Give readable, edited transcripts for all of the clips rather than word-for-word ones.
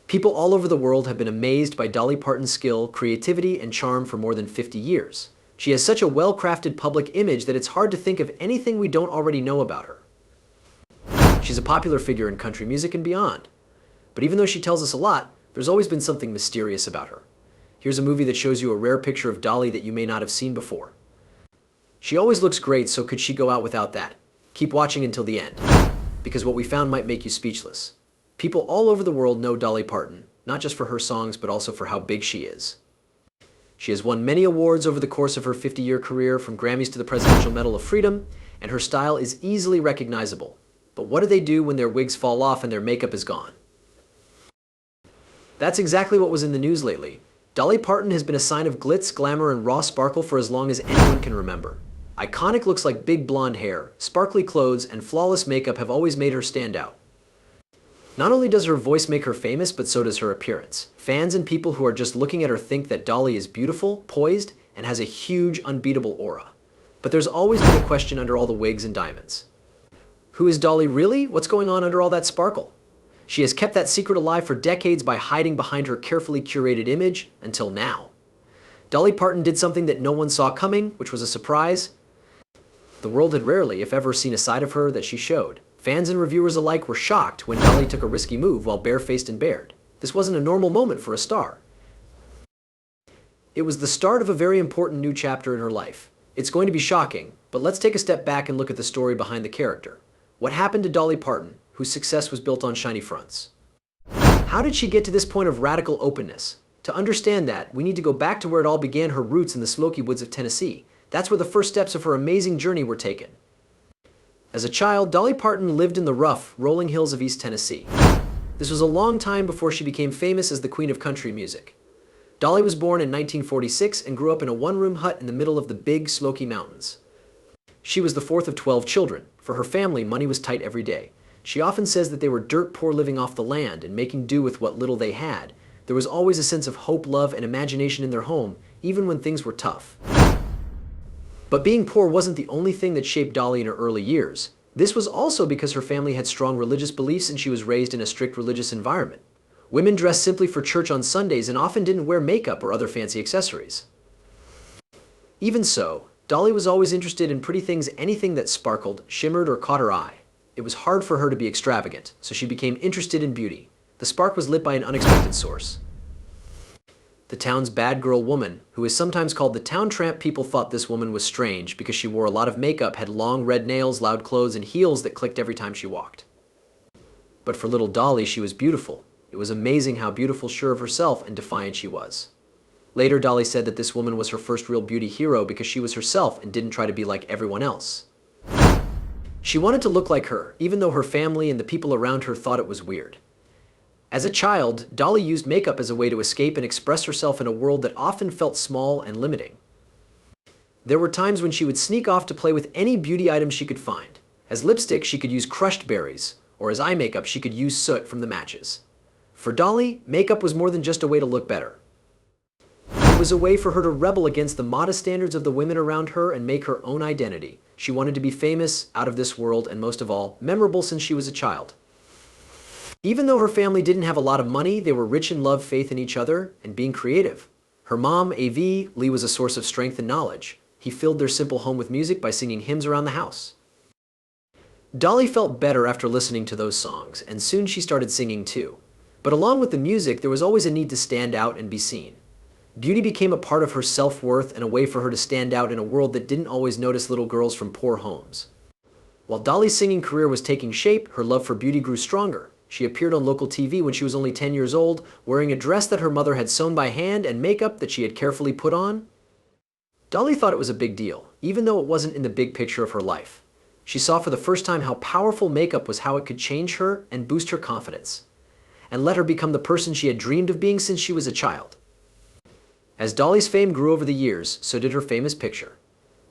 People all over the world have been amazed by Dolly Parton's skill, creativity, and charm for more than 50 years. She has such a well-crafted public image that it's hard to think of anything we don't already know about her. She's a popular figure in country music and beyond. But even though she tells us a lot, there's always been something mysterious about her. Here's a movie that shows you a rare picture of Dolly that you may not have seen before. She always looks great, so could she go out without that? Keep watching until the end, because what we found might make you speechless. People all over the world know Dolly Parton, not just for her songs, but also for how big she is. She has won many awards over the course of her 50-year career, from Grammys to the Presidential Medal of Freedom, and her style is easily recognizable. But what do they do when their wigs fall off and their makeup is gone? That's exactly what was in the news lately. Dolly Parton has been a sign of glitz, glamour, and raw sparkle for as long as anyone can remember. Iconic looks like big blonde hair, sparkly clothes, and flawless makeup have always made her stand out. Not only does her voice make her famous, but so does her appearance. Fans and people who are just looking at her think that Dolly is beautiful, poised, and has a huge, unbeatable aura. But there's always been a question under all the wigs and diamonds. Who is Dolly really? What's going on under all that sparkle? She has kept that secret alive for decades by hiding behind her carefully curated image until now. Dolly Parton did something that no one saw coming, which was a surprise. The world had rarely, if ever, seen a side of her that she showed. Fans and reviewers alike were shocked when Dolly took a risky move while barefaced and bared. This wasn't a normal moment for a star. It was the start of a very important new chapter in her life. It's going to be shocking, but let's take a step back and look at the story behind the character. What happened to Dolly Parton, whose success was built on shiny fronts? How did she get to this point of radical openness? To understand that, we need to go back to where it all began, her roots in the Smoky Woods of Tennessee. That's where the first steps of her amazing journey were taken. As a child, Dolly Parton lived in the rough, rolling hills of East Tennessee. This was a long time before she became famous as the queen of country music. Dolly was born in 1946 and grew up in a one-room hut in the middle of the big Smoky Mountains. She was the fourth of 12 children. For her family, money was tight every day. She often says that they were dirt poor, living off the land and making do with what little they had. There was always a sense of hope, love, and imagination in their home, even when things were tough. But being poor wasn't the only thing that shaped Dolly in her early years. This was also because her family had strong religious beliefs and she was raised in a strict religious environment. Women dressed simply for church on Sundays and often didn't wear makeup or other fancy accessories. Even so, Dolly was always interested in pretty things, anything that sparkled, shimmered, or caught her eye. It was hard for her to be extravagant, so she became interested in beauty. The spark was lit by an unexpected source. The town's bad girl woman, who is sometimes called the town tramp. People thought this woman was strange because she wore a lot of makeup, had long red nails, loud clothes, and heels that clicked every time she walked. But for little Dolly, she was beautiful. It was amazing how beautiful, sure of herself, and defiant she was. Later, Dolly said that this woman was her first real beauty hero because she was herself and didn't try to be like everyone else. She wanted to look like her, even though her family and the people around her thought it was weird. As a child, Dolly used makeup as a way to escape and express herself in a world that often felt small and limiting. There were times when she would sneak off to play with any beauty items she could find. As lipstick, she could use crushed berries, or as eye makeup, she could use soot from the matches. For Dolly, makeup was more than just a way to look better. It was a way for her to rebel against the modest standards of the women around her and make her own identity. She wanted to be famous, out of this world, and most of all, memorable since she was a child. Even though her family didn't have a lot of money, they were rich in love, faith in each other, and being creative. Her mom, A.V., Lee, was a source of strength and knowledge. He filled their simple home with music by singing hymns around the house. Dolly felt better after listening to those songs, and soon she started singing too. But along with the music, there was always a need to stand out and be seen. Beauty became a part of her self-worth and a way for her to stand out in a world that didn't always notice little girls from poor homes. While Dolly's singing career was taking shape, her love for beauty grew stronger. She appeared on local TV when she was only 10 years old, wearing a dress that her mother had sewn by hand and makeup that she had carefully put on. Dolly thought it was a big deal, even though it wasn't in the big picture of her life. She saw for the first time how powerful makeup was, how it could change her and boost her confidence, and let her become the person she had dreamed of being since she was a child. As Dolly's fame grew over the years, so did her famous picture.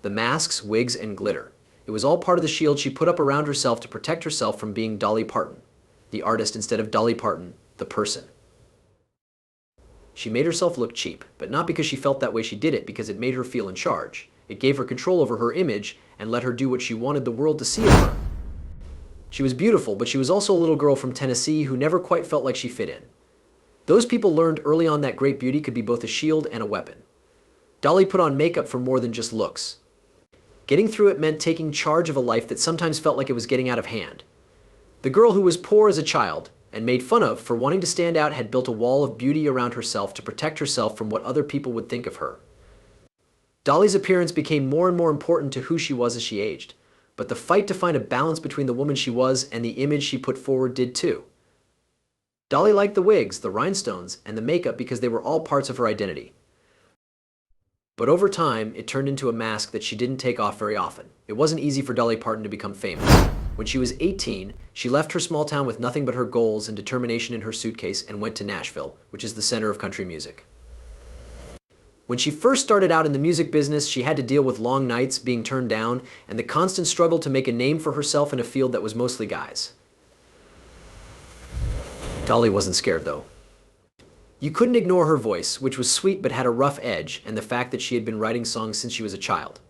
The masks, wigs, and glitter. It was all part of the shield she put up around herself to protect herself from being Dolly Parton, the artist, instead of Dolly Parton, the person. She made herself look cheap, but not because she felt that way. She did it because it made her feel in charge. It gave her control over her image and let her do what she wanted the world to see of her. She was beautiful, but she was also a little girl from Tennessee who never quite felt like she fit in. Those people learned early on that great beauty could be both a shield and a weapon. Dolly put on makeup for more than just looks. Getting through it meant taking charge of a life that sometimes felt like it was getting out of hand. The girl who was poor as a child and made fun of for wanting to stand out had built a wall of beauty around herself to protect herself from what other people would think of her. Dolly's appearance became more and more important to who she was as she aged, but the fight to find a balance between the woman she was and the image she put forward did too. Dolly liked the wigs, the rhinestones, and the makeup because they were all parts of her identity. But over time, it turned into a mask that she didn't take off very often. It wasn't easy for Dolly Parton to become famous. When she was 18, she left her small town with nothing but her goals and determination in her suitcase and went to Nashville, which is the center of country music. When she first started out in the music business, she had to deal with long nights, being turned down, and the constant struggle to make a name for herself in a field that was mostly guys. Dolly wasn't scared, though. You couldn't ignore her voice, which was sweet but had a rough edge, and the fact that she had been writing songs since she was a child.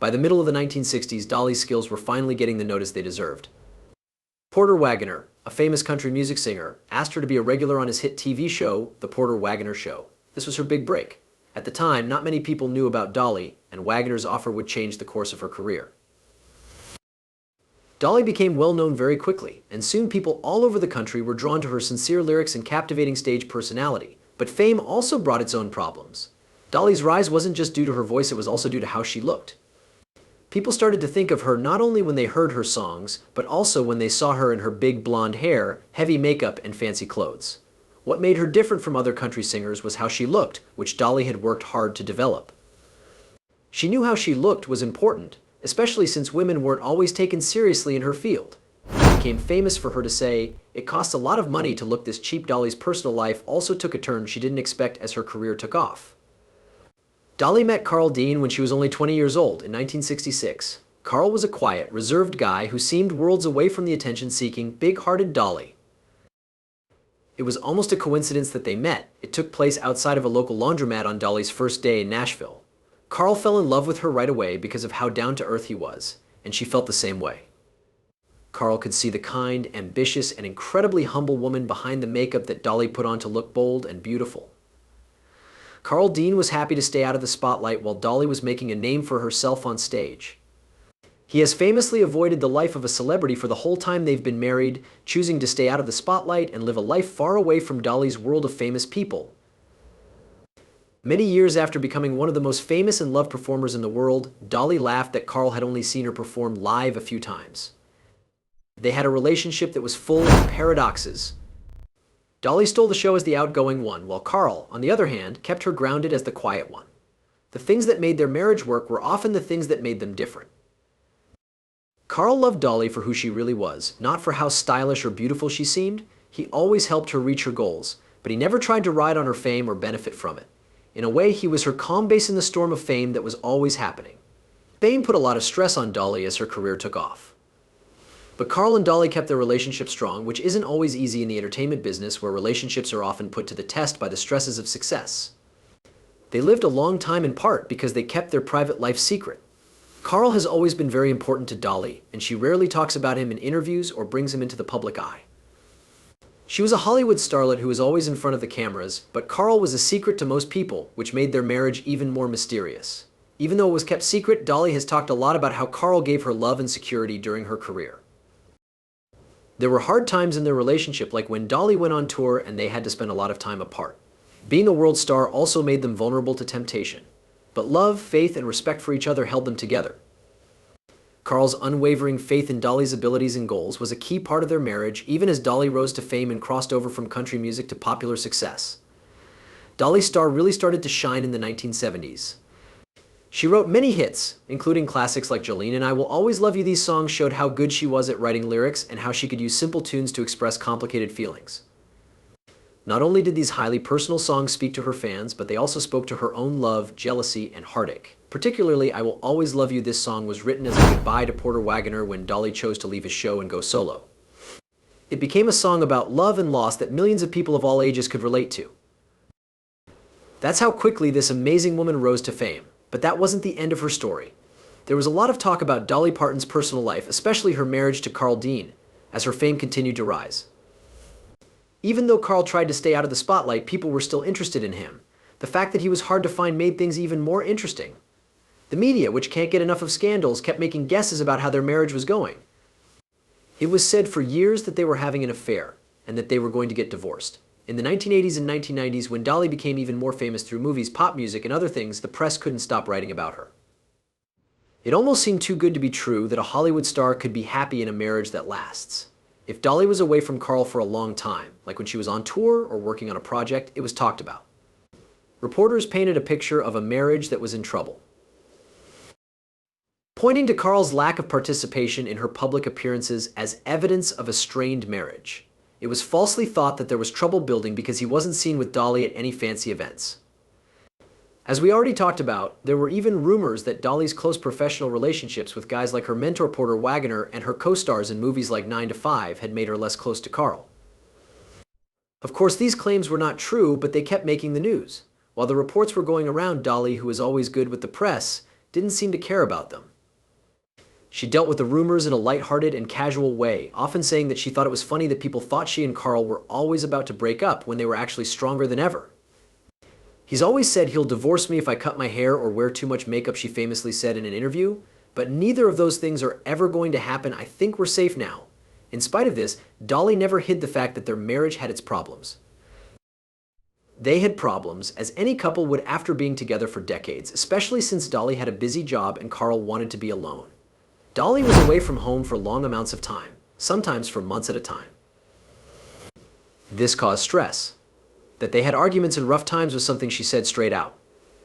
By the middle of the 1960s, Dolly's skills were finally getting the notice they deserved. Porter Wagoner, a famous country music singer, asked her to be a regular on his hit TV show, The Porter Wagoner Show. This was her big break. At the time, not many people knew about Dolly, and Wagoner's offer would change the course of her career. Dolly became well known very quickly, and soon people all over the country were drawn to her sincere lyrics and captivating stage personality. But fame also brought its own problems. Dolly's rise wasn't just due to her voice, it was also due to how she looked. People started to think of her not only when they heard her songs, but also when they saw her in her big blonde hair, heavy makeup, and fancy clothes. What made her different from other country singers was how she looked, which Dolly had worked hard to develop. She knew how she looked was important, especially since women weren't always taken seriously in her field. It became famous for her to say, "It costs a lot of money to look this cheap." Dolly's personal life also took a turn she didn't expect as her career took off. Dolly met Carl Dean when she was only 20 years old in 1966. Carl was a quiet, reserved guy who seemed worlds away from the attention-seeking, big-hearted Dolly. It was almost a coincidence that they met. It took place outside of a local laundromat on Dolly's first day in Nashville. Carl fell in love with her right away because of how down-to-earth he was, and she felt the same way. Carl could see the kind, ambitious, and incredibly humble woman behind the makeup that Dolly put on to look bold and beautiful. Carl Dean was happy to stay out of the spotlight while Dolly was making a name for herself on stage. He has famously avoided the life of a celebrity for the whole time they've been married, choosing to stay out of the spotlight and live a life far away from Dolly's world of famous people. Many years after becoming one of the most famous and loved performers in the world, Dolly laughed that Carl had only seen her perform live a few times. They had a relationship that was full of paradoxes. Dolly stole the show as the outgoing one, while Carl, on the other hand, kept her grounded as the quiet one. The things that made their marriage work were often the things that made them different. Carl loved Dolly for who she really was, not for how stylish or beautiful she seemed. He always helped her reach her goals, but he never tried to ride on her fame or benefit from it. In a way, he was her calm base in the storm of fame that was always happening. Fame put a lot of stress on Dolly as her career took off. But Carl and Dolly kept their relationship strong, which isn't always easy in the entertainment business where relationships are often put to the test by the stresses of success. They lived a long time in part because they kept their private life secret. Carl has always been very important to Dolly, and she rarely talks about him in interviews or brings him into the public eye. She was a Hollywood starlet who was always in front of the cameras, but Carl was a secret to most people, which made their marriage even more mysterious. Even though it was kept secret, Dolly has talked a lot about how Carl gave her love and security during her career. There were hard times in their relationship, like when Dolly went on tour and they had to spend a lot of time apart. Being a world star also made them vulnerable to temptation. But love, faith, and respect for each other held them together. Carl's unwavering faith in Dolly's abilities and goals was a key part of their marriage, even as Dolly rose to fame and crossed over from country music to popular success. Dolly's star really started to shine in the 1970s. She wrote many hits, including classics like Jolene and I Will Always Love You. These songs showed how good she was at writing lyrics and how she could use simple tunes to express complicated feelings. Not only did these highly personal songs speak to her fans, but they also spoke to her own love, jealousy, and heartache. Particularly, I Will Always Love You. This song was written as a goodbye to Porter Wagoner when Dolly chose to leave his show and go solo. It became a song about love and loss that millions of people of all ages could relate to. That's how quickly this amazing woman rose to fame. But that wasn't the end of her story. There was a lot of talk about Dolly Parton's personal life, especially her marriage to Carl Dean, as her fame continued to rise. Even though Carl tried to stay out of the spotlight, people were still interested in him. The fact that he was hard to find made things even more interesting. The media, which can't get enough of scandals, kept making guesses about how their marriage was going. It was said for years that they were having an affair, and that they were going to get divorced. In the 1980s and 1990s, when Dolly became even more famous through movies, pop music, and other things, the press couldn't stop writing about her. It almost seemed too good to be true that a Hollywood star could be happy in a marriage that lasts. If Dolly was away from Carl for a long time, like when she was on tour or working on a project, it was talked about. Reporters painted a picture of a marriage that was in trouble, pointing to Carl's lack of participation in her public appearances as evidence of a strained marriage. It was falsely thought that there was trouble building because he wasn't seen with Dolly at any fancy events. As we already talked about, there were even rumors that Dolly's close professional relationships with guys like her mentor Porter Wagoner and her co-stars in movies like 9 to 5 had made her less close to Carl. Of course, these claims were not true, but they kept making the news. While the reports were going around, Dolly, who was always good with the press, didn't seem to care about them. She dealt with the rumors in a lighthearted and casual way, often saying that she thought it was funny that people thought she and Carl were always about to break up when they were actually stronger than ever. He's always said he'll divorce me if I cut my hair or wear too much makeup, she famously said in an interview, but neither of those things are ever going to happen. I think we're safe now. In spite of this, Dolly never hid the fact that their marriage had its problems. They had problems, as any couple would after being together for decades, especially since Dolly had a busy job and Carl wanted to be alone. Dolly was away from home for long amounts of time, sometimes for months at a time. This caused stress. That they had arguments and rough times was something she said straight out.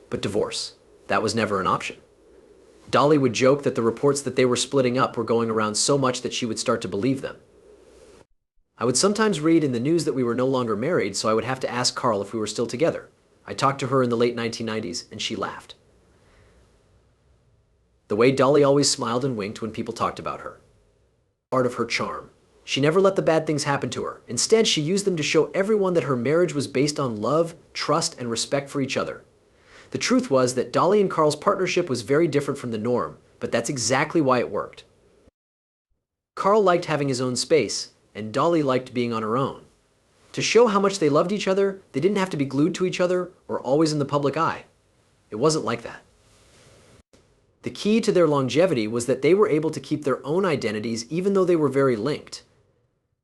But divorce, that was never an option. Dolly would joke that the reports that they were splitting up were going around so much that she would start to believe them. I would sometimes read in the news that we were no longer married, so I would have to ask Carl if we were still together. I talked to her in the late 1990s, and she laughed. The way Dolly always smiled and winked when people talked about her. Part of her charm. She never let the bad things happen to her. Instead, she used them to show everyone that her marriage was based on love, trust, and respect for each other. The truth was that Dolly and Carl's partnership was very different from the norm, but that's exactly why it worked. Carl liked having his own space, and Dolly liked being on her own. To show how much they loved each other, they didn't have to be glued to each other or always in the public eye. It wasn't like that. The key to their longevity was that they were able to keep their own identities even though they were very linked.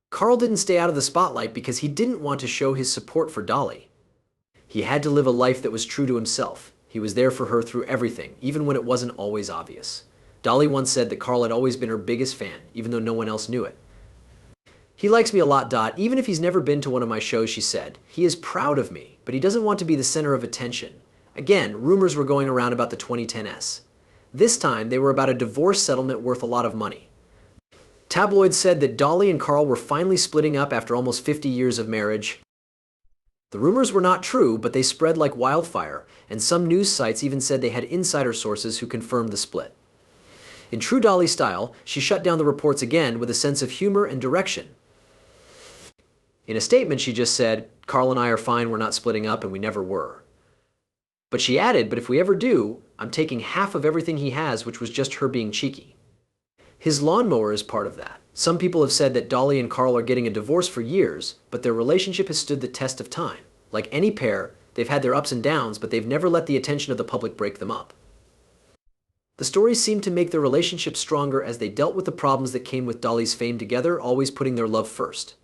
Carl didn't stay out of the spotlight because he didn't want to show his support for Dolly. He had to live a life that was true to himself. He was there for her through everything, even when it wasn't always obvious. Dolly once said that Carl had always been her biggest fan, even though no one else knew it. He likes me a lot, even if he's never been to one of my shows, she said. He is proud of me, but he doesn't want to be the center of attention. Again, rumors were going around about the 2010s. This time, they were about a divorce settlement worth a lot of money. Tabloids said that Dolly and Carl were finally splitting up after almost 50 years of marriage. The rumors were not true, but they spread like wildfire, and some news sites even said they had insider sources who confirmed the split. In true Dolly style, she shut down the reports again with a sense of humor and direction. In a statement, she just said, "Carl and I are fine, we're not splitting up, and we never were." But she added, "But if we ever do, I'm taking half of everything he has," which was just her being cheeky. His lawnmower is part of that. Some people have said that Dolly and Carl are getting a divorce for years, but their relationship has stood the test of time. Like any pair, they've had their ups and downs, but they've never let the attention of the public break them up. The stories seemed to make their relationship stronger as they dealt with the problems that came with Dolly's fame together, always putting their love first.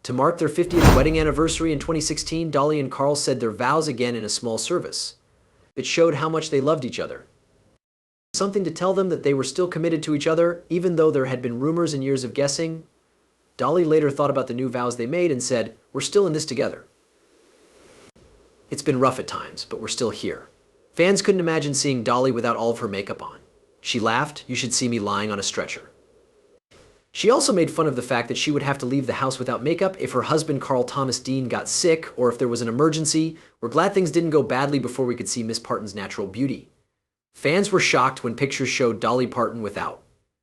To mark their 50th wedding anniversary in 2016, Dolly and Carl said their vows again in a small service. It showed how much they loved each other. Something to tell them that they were still committed to each other, even though there had been rumors and years of guessing. Dolly later thought about the new vows they made and said, "We're still in this together. It's been rough at times, but we're still here." Fans couldn't imagine seeing Dolly without all of her makeup on. She laughed, "You should see me lying on a stretcher." She also made fun of the fact that she would have to leave the house without makeup if her husband Carl Thomas Dean got sick or if there was an emergency. We're glad things didn't go badly before we could see Miss Parton's natural beauty. Fans were shocked when pictures showed Dolly Parton without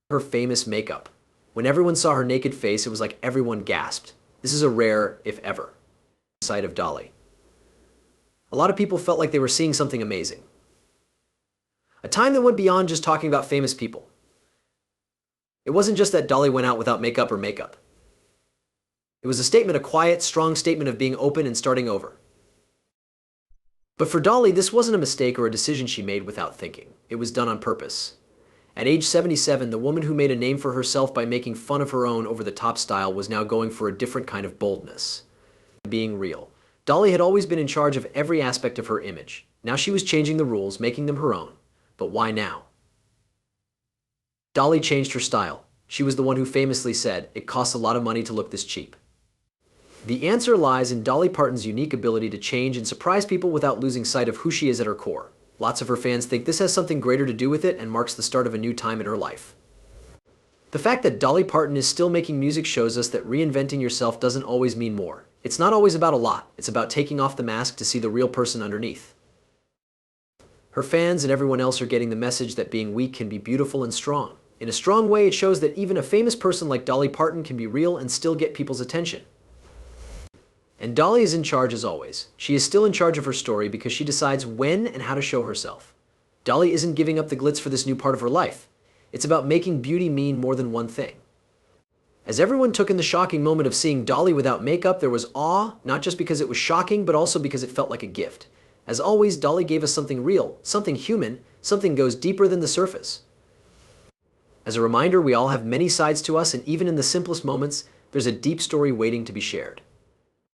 her famous makeup. When everyone saw her naked face, it was like everyone gasped. This is a rare, if ever, sight of Dolly. A lot of people felt like they were seeing something amazing. A time that went beyond just talking about famous people. It wasn't just that Dolly went out without makeup or makeup. It was a statement, a quiet, strong statement of being open and starting over. But for Dolly, this wasn't a mistake or a decision she made without thinking. It was done on purpose. At age 77, the woman who made a name for herself by making fun of her own over-the-top style was now going for a different kind of boldness. Being real. Dolly had always been in charge of every aspect of her image. Now she was changing the rules, making them her own. But why now? Dolly changed her style. She was the one who famously said, "It costs a lot of money to look this cheap." The answer lies in Dolly Parton's unique ability to change and surprise people without losing sight of who she is at her core. Lots of her fans think this has something greater to do with it and marks the start of a new time in her life. The fact that Dolly Parton is still making music shows us that reinventing yourself doesn't always mean more. It's not always about a lot. It's about taking off the mask to see the real person underneath. Her fans and everyone else are getting the message that being weak can be beautiful and strong. In a strong way, it shows that even a famous person like Dolly Parton can be real and still get people's attention. And Dolly is in charge as always. She is still in charge of her story because she decides when and how to show herself. Dolly isn't giving up the glitz for this new part of her life. It's about making beauty mean more than one thing. As everyone took in the shocking moment of seeing Dolly without makeup, there was awe, not just because it was shocking, but also because it felt like a gift. As always, Dolly gave us something real, something human, something goes deeper than the surface. As a reminder, we all have many sides to us, and even in the simplest moments, there's a deep story waiting to be shared.